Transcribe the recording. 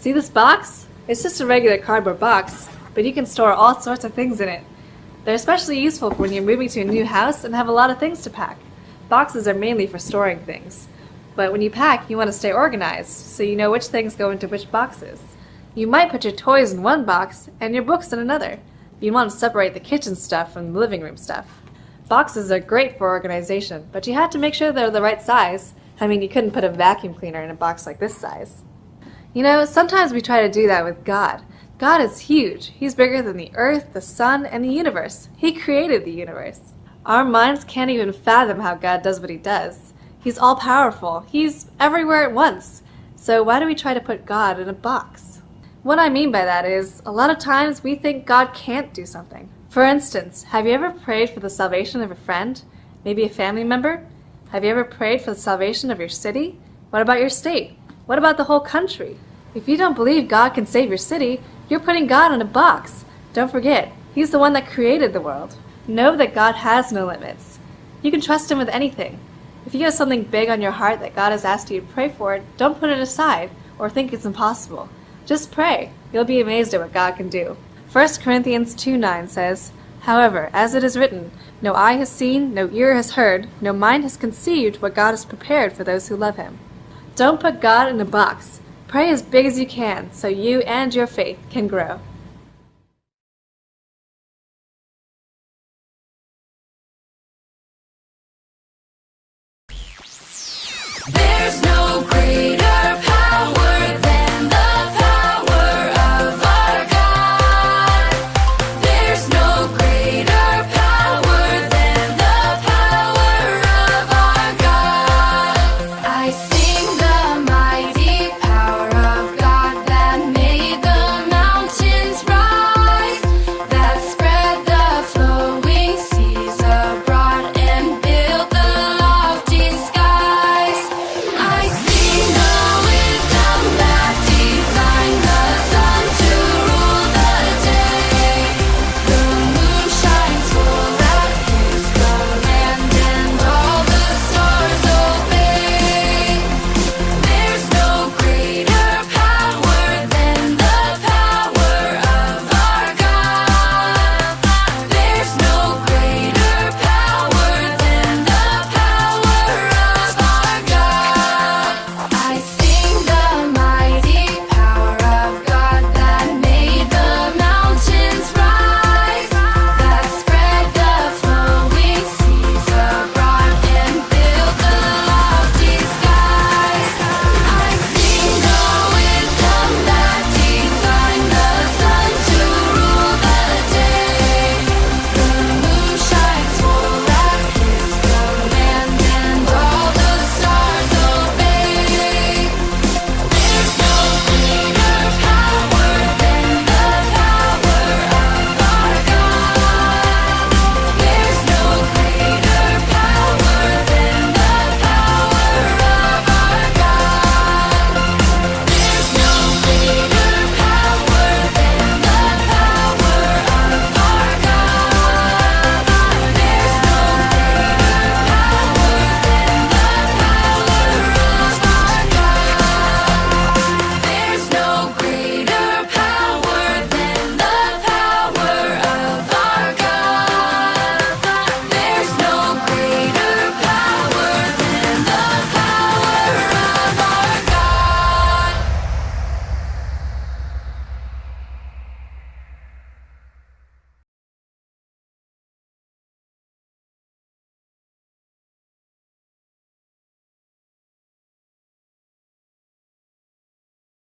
See this box? It's just a regular cardboard box, but you can store all sorts of things in it. They're especially useful for when you're moving to a new house and have a lot of things to pack. Boxes are mainly for storing things. But when you pack, you want to stay organized, so you know which things go into which boxes. You might put your toys in one box and your books in another. You want to separate the kitchen stuff from the living room stuff. Boxes are great for organization, but you have to make sure they're the right size. I mean, you couldn't put a vacuum cleaner in a box like this size. You know, sometimes we try to do that with God. God is huge. He's bigger than the earth, the sun, and the universe. He created the universe. Our minds can't even fathom how God does what he does. He's all-powerful. He's everywhere at once. So why do we try to put God in a box? What I mean by that is, a lot of times we think God can't do something. For instance, have you ever prayed for the salvation of a friend? Maybe a family member? Have you ever prayed for the salvation of your city? What about your state? What about the whole country? If you don't believe God can save your city, you're putting God in a box. Don't forget, he's the one that created the world. Know that God has no limits. You can trust him with anything. If you have something big on your heart that God has asked you to pray for, don't put it aside or think it's impossible. Just pray. You'll be amazed at what God can do. 1 Corinthians 2:9 says, "However, as it is written, no eye has seen, no ear has heard, no mind has conceived what God has prepared for those who love him." Don't put God in a box. Pray as big as you can so you and your faith can grow.